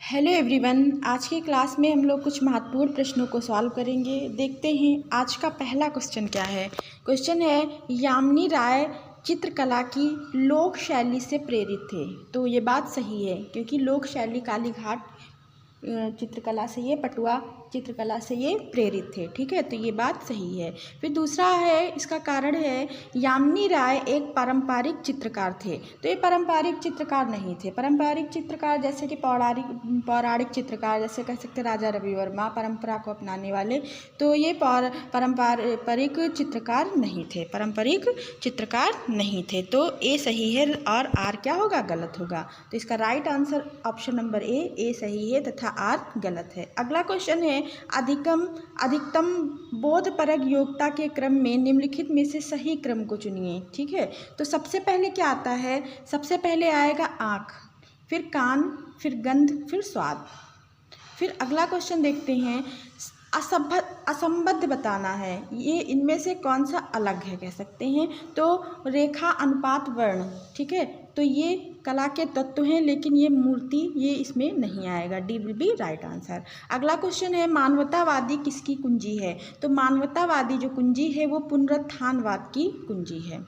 Hello everyone, आज की class में हम लोग कुछ महत्वपूर्ण प्रश्नों को सॉल्व करेंगे। देखते हैं आज का पहला क्वेश्चन क्या है। क्वेश्चन है, यामिनी राय चित्रकला की लोक शैली से प्रेरित थे। तो ये बात सही है, क्योंकि लोक शैली कालीघाट चित्रकला से ये पटुआ चित्रकला से ये प्रेरित थे। ठीक है, तो ये बात सही है। फिर दूसरा है, इसका कारण है यामिनी राय एक पारंपरिक चित्रकार थे। तो ये पारंपरिक चित्रकार नहीं थे। पारंपरिक चित्रकार जैसे कि पौराणिक चित्रकार, जैसे कह सकते राजा रवि वर्मा, परंपरा को अपनाने वाले, तो ये पारंपरिक चित्रकार नहीं थे। पारंपरिक चित्रकार नहीं थे। तो ए सही है और आर क्या होगा, गलत होगा। तो इसका right answer option number A सही है तथा आर गलत है। अगला क्वेश्चन है, अधिकतम बोधपरक योग्यता के क्रम में निम्नलिखित में से सही क्रम को चुनिए। ठीक है, तो सबसे पहले क्या आता है, सबसे पहले आएगा आँख, फिर कान, फिर गंध, फिर स्वाद। फिर अगला क्वेश्चन देखते हैं, असंबद्ध बताना है, ये इनमें से कौन सा अलग है कह सकते हैं। तो रेखा, अनुपात, वर्ण। ठीक है, तो ये कला के तत्व हैं, लेकिन ये मूर्ति ये इसमें नहीं आएगा। D will be right answer. अगला क्वेश्चन है, मानवतावादी किसकी कुंजी है। तो मानवतावादी जो कुंजी है वो पुनरुत्थानवाद की कुंजी है।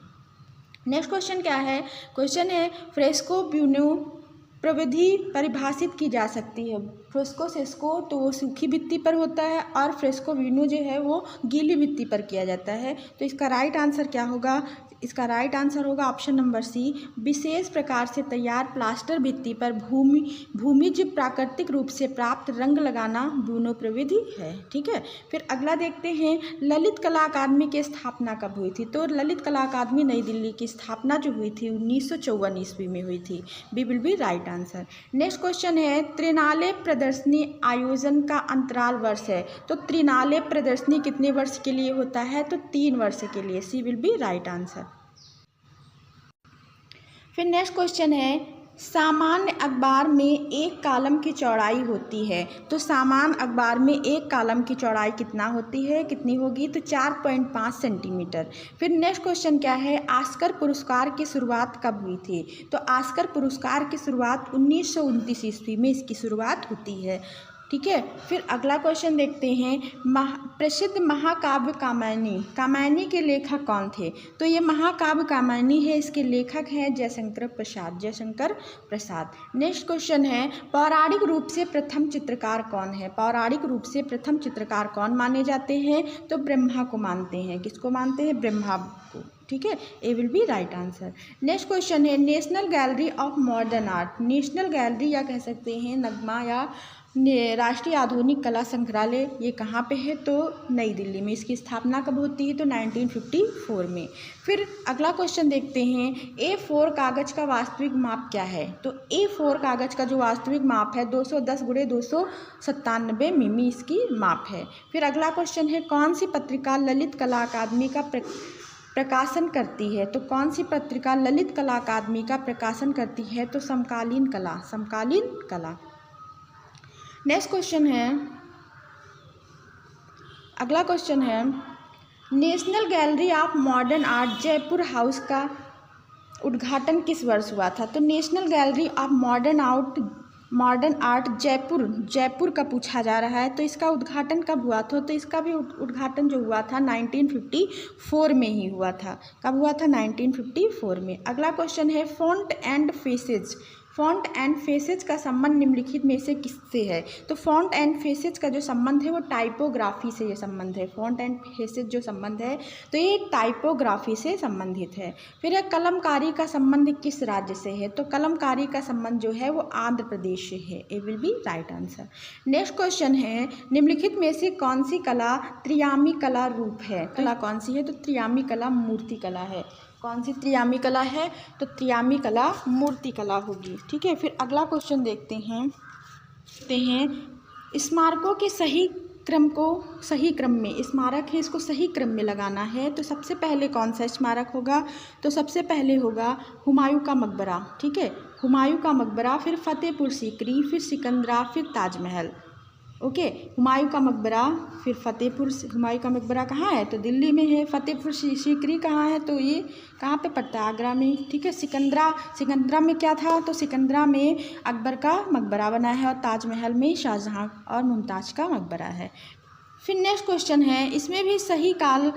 नेक्स्ट क्वेश्चन क्या है, क्वेश्चन है, फ्रेस्को ब्यूनो प्रविधि परिभाषित की जा सकती है। फ्रेस्को तो वो सूखी भित्ति पर होता है और फ्रेस्को ब्यूनो जो है वो गीली भित्ति पर किया जाता है। तो इसका राइट आंसर क्या होगा, इसका राइट आंसर होगा ऑप्शन नंबर सी, विशेष प्रकार से तैयार प्लास्टर भित्ति पर भूमिज प्राकृतिक रूप से प्राप्त रंग लगाना ब्यूनो प्रविधि है। ठीक है, फिर अगला देखते हैं, ललित कला अकादमी की स्थापना कब हुई थी। तो ललित कला अकादमी नई दिल्ली की स्थापना जो हुई थी 1954 ईस्वी में हुई थी। B will be right answer. Next question है, त्रिनाले प्रदर्शनी आयोजन का अंतराल वर्ष है। तो त्रिनाले प्रदर्शनी कितने वर्ष के लिए होता है, तो 3 वर्ष के लिए। सी विल बी राइट आंसर। फिर नेक्स्ट क्वेश्चन है, सामान्य अखबार में एक कॉलम की चौड़ाई होती है। तो सामान्य अखबार में एक कॉलम की चौड़ाई कितना होती है, कितनी होगी, तो 4.5 सेंटीमीटर। फिर नेक्स्ट क्वेश्चन क्या है, ऑस्कर पुरस्कार की शुरुआत कब हुई थी। तो ऑस्कर पुरस्कार की शुरुआत 1929 ईस्वी में इसकी शुरुआत होती है। ठीक है, फिर अगला क्वेश्चन देखते हैं, प्रसिद्ध महाकाव्य कामायनी के लेखक कौन थे। तो ये महाकाव्य कामायनी है, इसके लेखक हैं जयशंकर प्रसाद। नेक्स्ट क्वेश्चन है, पौराणिक रूप से प्रथम चित्रकार कौन है। पौराणिक रूप से प्रथम चित्रकार कौन माने जाते हैं, तो ब्रह्मा को मानते हैं। किसको मानते हैं, ब्रह्मा को। ठीक है, A will be right answer. Next question है, national gallery of modern art. National gallery या कह सकते हैं नगमा या राष्ट्रीय आधुनिक कला संग्रहालय, ये कहाँ पे है, तो नई दिल्ली में। इसकी स्थापना कब होती है, तो 1954 में। फिर अगला क्वेश्चन देखते हैं, A4 कागज़ का वास्तविक माप क्या है। तो A4 कागज़ का जो वास्तविक माप है 210 × 297 मिमी इसकी माप है। फिर अगला क्वेश्चन है, कौन सी पत्रिका ललित कला अकादमी का प्रकाशन करती है। तो कौन सी पत्रिका ललित कला अकादमी का प्रकाशन करती है, तो समकालीन कला। नेक्स्ट क्वेश्चन है, अगला क्वेश्चन है, national gallery of modern art Jaipur house का उद्घाटन किस वर्ष हुआ था। तो national gallery of modern art Jaipur का पूछा जा रहा है। तो इसका उद्घाटन कब हुआ था, तो इसका भी उद्घाटन जो हुआ था 1954 में ही हुआ था। कब हुआ था, 1954 में। अगला क्वेश्चन है, फॉन्ट एंड फेसेज का संबंध निम्नलिखित में से किससे है। तो फॉन्ट एंड फेसेज का जो संबंध है वो टाइपोग्राफी से ये संबंध है। फॉन्ट एंड फेसेज जो संबंध है तो ये टाइपोग्राफी से संबंधित है। फिर यह कलमकारी का संबंध किस राज्य से है। तो कलमकारी का संबंध जो है वो आंध्र प्रदेश से है। A will be right answer. Next question है, निम्नलिखित में से कौन सी कला त्रियामी कला रूप है। कला कौन सी है, तो त्रियामी कला मूर्ति कला है। कौन सी त्रियामी कला है, तो त्रियामी कला मूर्ति कला होगी। ठीक है, फिर अगला क्वेश्चन देखते हैं, स्मारकों के सही क्रम में स्मारक है, इसको सही क्रम में लगाना है। तो सबसे पहले कौन सा स्मारक होगा, तो सबसे पहले होगा हुमायूं का मकबरा। ठीक है, हुमायूं का मकबरा, फिर फतेहपुर सीकरी, फिर सिकंदरा, फिर ताजमहल। ओके। हुमायूं का मकबरा, फिर फतेहपुर, हुमायूं का मकबरा कहाँ है तो दिल्ली में है। फतेहपुर सीकरी कहाँ है तो ये कहाँ पे पड़ता है, आगरा में, ठीक है। सिकंदरा में क्या था तो सिकंदरा में अकबर का मकबरा बना है, और ताजमहल में शाहजहाँ और मुमताज़ का मकबरा है। फिर नेक्स्ट क्वेश्चन है, इसमें भी सही काल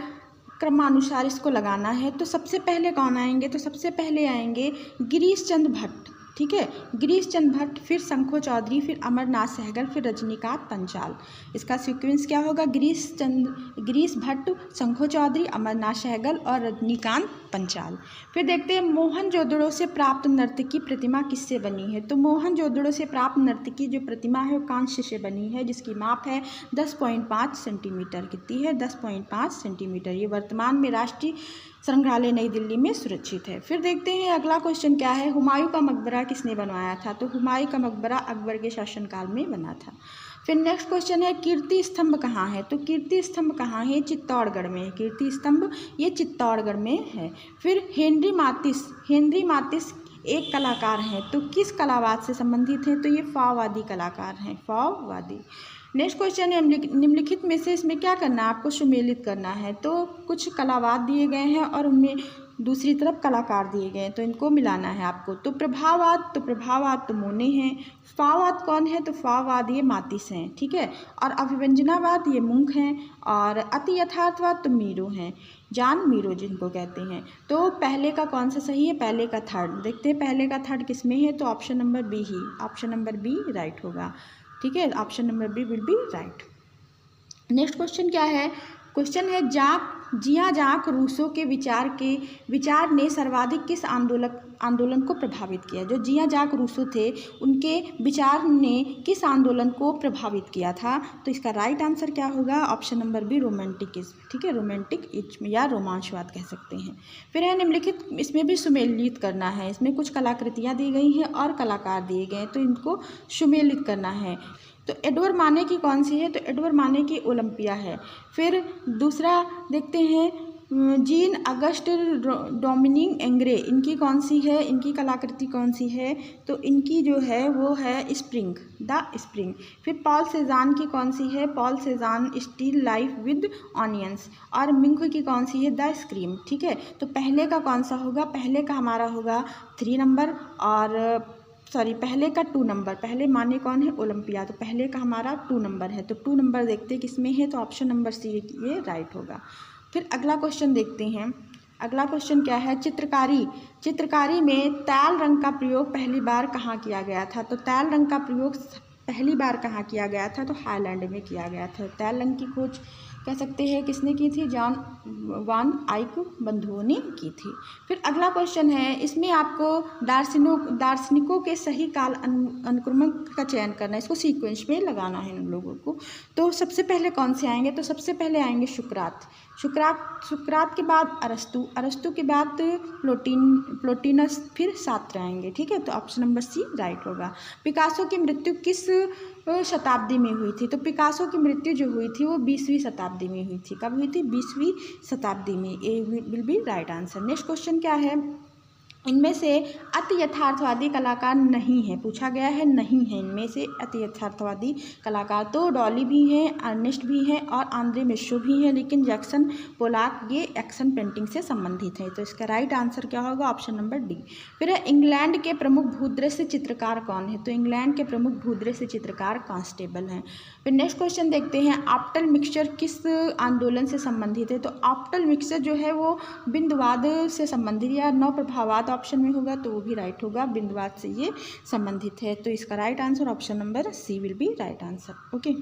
क्रमानुसार इसको लगाना है। तो सबसे पहले कौन आएंगे तो सबसे पहले आएंगे गिरीश चंद्र भट्ट, ठीक है, गिरीश चंद्र भट्ट, फिर शंखो चौधरी, फिर अमरनाथ सहगल, फिर रजनीकांत पंचाल। इसका सीक्वेंस क्या होगा, गिरीश भट्ट, शंखो चौधरी, अमरनाथ सहगल और रजनीकांत पंचाल। फिर देखते हैं मोहनजोदड़ो से प्राप्त नर्तकी प्रतिमा किससे बनी है। तो मोहनजोदड़ो से प्राप्त नर्तकी जो प्रतिमा है वो कांस्य से बनी है, जिसकी माप है 10.5 सेंटीमीटर। कितनी है 10.5 सेंटीमीटर। ये वर्तमान में राष्ट्रीय संग्रहालय नई दिल्ली में सुरक्षित है। फिर देखते हैं अगला क्वेश्चन क्या है, हुमायूं का मकबरा किसने बनवाया था। तो हुमायूं का मकबरा अकबर के शासनकाल में बना था। फिर नेक्स्ट क्वेश्चन है, कीर्ति स्तंभ कहाँ है। तो कीर्ति स्तंभ कहाँ है, चित्तौड़गढ़ में है। कीर्ति स्तंभ ये चित्तौड़गढ़ में है। फिर हेनरी मातिस एक कलाकार हैं, तो किस कलावाद से संबंधित हैं। तो ये फाववादी कलाकार हैं, फाववादी। नेक्स्ट क्वेश्चन है, निम्नलिखित में से इसमें क्या करना है, आपको सुमेलित करना है। तो कुछ कलावाद दिए गए हैं और उनमें दूसरी तरफ कलाकार दिए गए हैं, तो इनको मिलाना है आपको। तो प्रभाववाद तो मोने हैं। फाववाद कौन है तो फाववाद ये मातिस हैं, ठीक है। और अभिव्यंजनावाद ये मुंक हैं। और अति यथार्थवाद तो मीरो हैं, जॉन मीरो जिनको कहते हैं। तो पहले का कौन सा सही है, पहले का थर्ड। देखते हैं पहले का थर्ड किस में है, तो ऑप्शन नंबर बी ही, ऑप्शन नंबर बी राइट होगा, ठीक है। Option number B will be right. Next question क्या है, क्वेश्चन है जियां जाक रूसो के विचार ने सर्वाधिक किस आंदोलन को प्रभावित किया। जो जियां जाक रूसो थे उनके विचार ने किस आंदोलन को प्रभावित किया था। तो इसका राइट आंसर क्या होगा, ऑप्शन नंबर बी रोमांटिकिज्म, ठीक है, रोमांटिकिज्म या रोमांचवाद कह सकते हैं। फिर है निम्नलिखित, इसमें भी सुमेलित करना है। इसमें कुछ कलाकृतियाँ दी गई हैं और कलाकार दिए गए हैं, तो इनको सुमेलित करना है। तो एडवर्ड माने की कौन सी है, तो एडवर्ड माने की ओलंपिया है। फिर दूसरा देखते हैं, जीन अगस्ट डोमिनिक एंग्रे, इनकी कौन सी है, इनकी कलाकृति कौन सी है। तो इनकी जो है वो है स्प्रिंग, द स्प्रिंग। फिर पॉल सेजान की कौन सी है, Paul Cezanne still life with onions. और मिंक की कौन सी है, द स्क्रीम, ठीक है। तो पहले का कौन सा होगा, पहले का हमारा होगा 3 नंबर, और पहले का 2 नंबर। पहले माने कौन है, ओलंपिया, तो पहले का हमारा 2 नंबर है। तो 2 नंबर देखते हैं किसमें है, तो ऑप्शन नंबर सी ये राइट होगा। फिर अगला क्वेश्चन देखते हैं। अगला क्वेश्चन क्या है, चित्रकारी में तैल रंग का प्रयोग पहली बार कहाँ किया गया था। तो तैल रंग का प्रयोग पहली बार कहाँ किया गया था, तो हाईलैंड में किया गया था। तैल रंग की खोज कह सकते हैं किसने की थी, जॉन वान आइक बंधुओं ने की थी। फिर अगला क्वेश्चन है, इसमें आपको दार्शनिकों के सही काल अनुक्रम का चयन करना है। इसको सीक्वेंस में लगाना है इन लोगों को। तो सबसे पहले कौन से आएंगे, तो सबसे पहले आएंगे सुकरात के बाद अरस्तु के बाद प्लोटिनस, फिर सात्र आएंगे, ठीक है। तो ऑप्शन नंबर सी राइट होगा। पिकासो की मृत्यु किस शताब्दी में हुई थी। तो पिकासो की मृत्यु जो हुई थी वो 20वीं शताब्दी में हुई थी। कब हुई थी, 20वीं शताब्दी में। A will be right answer. Next question क्या है, इनमें से अति यथार्थवादी कलाकार नहीं है, पूछा गया है नहीं है इनमें से अति यथार्थवादी कलाकार। तो डॉली भी हैं, अर्नेस्ट भी हैं और आंद्रे मिशो भी हैं, लेकिन जैक्सन पोलाक ये एक्शन पेंटिंग से संबंधित है। तो इसका राइट आंसर क्या होगा, ऑप्शन नंबर डी। फिर इंग्लैंड के प्रमुख भूदृश्य चित्रकार कौन है। तो इंग्लैंड के प्रमुख भूदृश्य चित्रकार कांस्टेबल हैं। फिर नेक्स्ट क्वेश्चन देखते हैं, ऑप्टल मिक्सचर किस आंदोलन से संबंधित है। तो ऑप्टल मिक्सचर जो है वो बिंदुवाद से संबंधित या नवप्रभावाद ऑप्शन में होगा, तो वो भी राइट होगा, बिंदुवाद से ये संबंधित है। तो इसका right answer option number C will be right answer. Okay,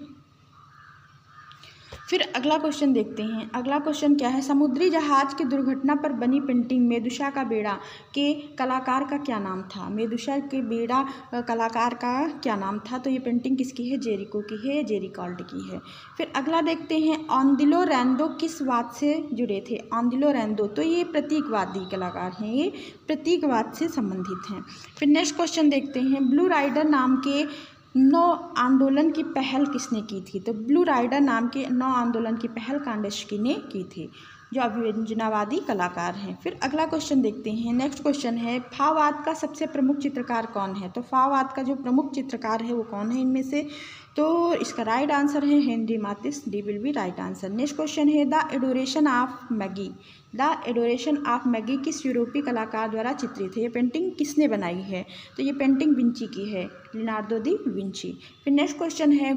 फिर अगला क्वेश्चन देखते हैं। अगला क्वेश्चन क्या है, समुद्री जहाज की दुर्घटना पर बनी पेंटिंग मेदुसा का बेड़ा के कलाकार का क्या नाम था। मेदुसा के बेड़ा कलाकार का क्या नाम था। तो ये पेंटिंग किसकी है, जेरिको की है, जेरिकॉल्ड की है। फिर अगला देखते हैं, ऑन्दिलो रैंदो किस वाद से जुड़े थे। ऑन्दिलो रैंदो तो ये प्रतीकवादी कलाकार हैं, ये प्रतीकवाद से संबंधित हैं। फिर नेक्स्ट क्वेश्चन देखते हैं, ब्लू राइडर नाम के 9 आंदोलन की पहल किसने की थी। तो ब्लू राइडर नाम के 9 आंदोलन की पहल कांडेस्की ने की थी। जो अभिव्यंजनावादी कलाकार हैं। फिर अगला क्वेश्चन देखते हैं। नेक्स्ट क्वेश्चन है, फाववाद का सबसे प्रमुख चित्रकार कौन है? तो फाववाद का जो प्रमुख चित्रकार है वो कौन है इनमें से? तो इसका राइट आंसर है Henri Matisse, D will be right answer. Next question है, the Adoration of Magi. The Adoration of Magi किस यूरोपीय कलाकार द्वारा चित्रित है? ये पेंटिंग किसने बनाई है? तो ये पेंटिंग विंची की है, लियोनार्डो दी विंची। फिर नेक्स्ट क्वेश्चन है,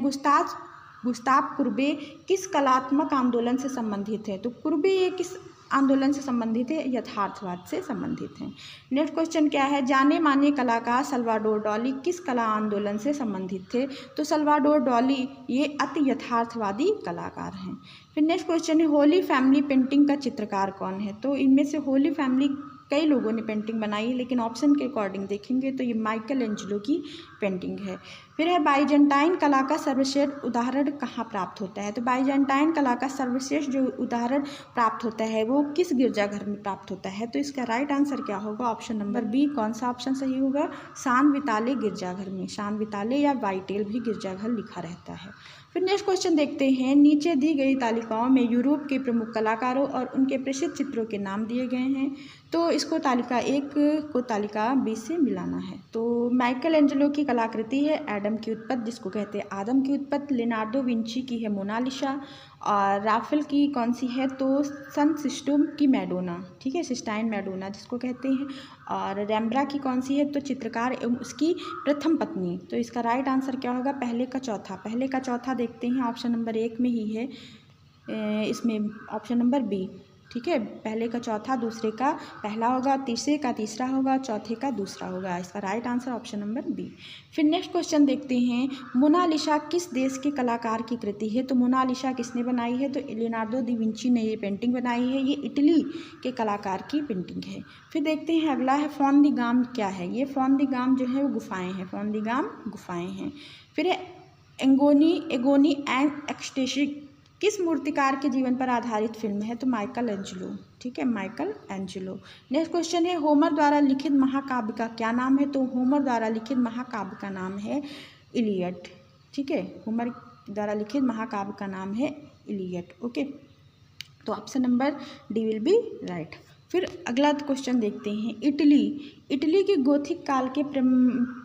गुस्ताव कुर्बे किस कलात्मक आंदोलन से संबंधित है? तो कुर्बे ये किस आंदोलन से संबंधित है? यथार्थवाद से संबंधित है। नेक्स्ट क्वेश्चन क्या है, जाने माने कलाकार सल्वाडोर डॉली किस कला आंदोलन से संबंधित थे? तो सल्वाडोर डॉली ये अति यथार्थवादी कलाकार हैं। फिर नेक्स्ट क्वेश्चन है, होली फैमिली पेंटिंग का चित्रकार कौन है? तो इनमें से होली फैमिली कई लोगों ने पेंटिंग बनाई है, लेकिन ऑप्शन के अकॉर्डिंग देखेंगे तो ये माइकल एंजेलो की पेंटिंग है। फिर है, बाइजेंटाइन कला का सर्वश्रेष्ठ उदाहरण कहाँ प्राप्त होता है? तो बाइजेंटाइन कला का सर्वश्रेष्ठ जो उदाहरण प्राप्त होता है वो किस गिरजाघर में प्राप्त होता है? तो इसका राइट आंसर क्या होगा? Option number B. कौन सा ऑप्शन सही होगा? सान विताले गिरजाघर में। सान विताले या वाइटेल भी गिरजाघर लिखा रहता है। फिर नेक्स्ट क्वेश्चन देखते हैं, नीचे दी गई तालिकाओं में यूरोप के प्रमुख कलाकारों और उनके प्रसिद्ध चित्रों के नाम दिए गए हैं। तो इसको तालिका 1 को तालिका 20 से मिलाना है। तो माइकल एंजेलो की कलाकृति है एडम की उत्पत्ति, जिसको कहते हैं आदम की उत्पत्ति। लियोनार्डो विंची की है मोनालिसा। और राफेल की कौन सी है? तो सन सिस्टम की मैडोना, ठीक है, सिस्टाइन मैडोना जिसको कहते हैं। और रैम्ब्रा की कौन सी है? तो चित्रकार एवं उसकी प्रथम पत्नी। तो इसका राइट आंसर क्या होगा? पहले का चौथा। पहले का चौथा देखते हैं, ऑप्शन नंबर 1 में ही है, इसमें ऑप्शन नंबर बी, ठीक है। पहले का चौथा, दूसरे का पहला होगा, तीसरे का तीसरा होगा, चौथे का दूसरा होगा। इसका right answer option number B. फिर नेक्स्ट क्वेश्चन देखते हैं, मोनालिसा किस देश के कलाकार की कृति है? तो मोनालिसा किसने बनाई है? तो लियोनार्डो दी विंची ने ये पेंटिंग बनाई है। ये इटली के कलाकार की पेंटिंग है। फिर देखते हैं अगला है, फोन दी गाम क्या है? ये फोन दी गाम जो है वो गुफाएँ हैं, फोन दी गाम गुफाएँ हैं। फिर एगोनी एंड एक्सटेसी किस मूर्तिकार के जीवन पर आधारित फिल्म है? तो माइकल एंजेलो, ठीक है, माइकल एंजेलो। नेक्स्ट क्वेश्चन है, होमर द्वारा लिखित महाकाव्य का क्या नाम है? तो होमर द्वारा लिखित महाकाव्य का नाम है इलियड, ठीक है। होमर द्वारा लिखित महाकाव्य का नाम है इलियड। ओके, तो option number D will be right. फिर अगला क्वेश्चन देखते हैं, इटली के गोथिक काल के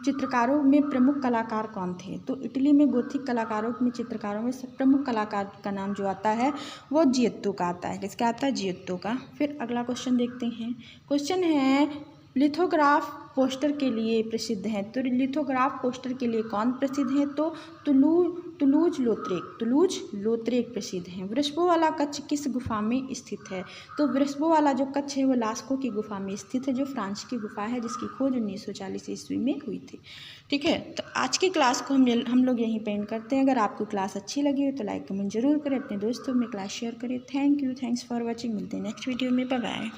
चित्रकारों में प्रमुख कलाकार कौन थे? तो इटली में गोथिक कलाकारों में चित्रकारों में प्रमुख कलाकार का नाम जो आता है वो जियोत्तो का आता है। किसका आता है? जियोत्तो का। फिर अगला क्वेश्चन देखते हैं, क्वेश्चन है, लिथोग्राफ पोस्टर के लिए प्रसिद्ध है। तो लिथोग्राफ पोस्टर के लिए कौन प्रसिद्ध है? तो तुलूज लोत्रेक प्रसिद्ध हैं। वृषभों वाला कच्छ किस गुफा में स्थित है? तो वृषभों वाला जो कच्छ है वो लास्को की गुफा में स्थित है, जो फ्रांस की गुफा है, जिसकी खोज 1940 ईस्वी में हुई थी, ठीक है। तो आज की क्लास को हम लोग यहीं पे एंड करते हैं। अगर आपको क्लास अच्छी लगी हो तो लाइक कमेंट जरूर करें, अपने दोस्तों में क्लास शेयर करें। Thank you, thanks for watching. मिलते हैं नेक्स्ट वीडियो में, बाय बाय।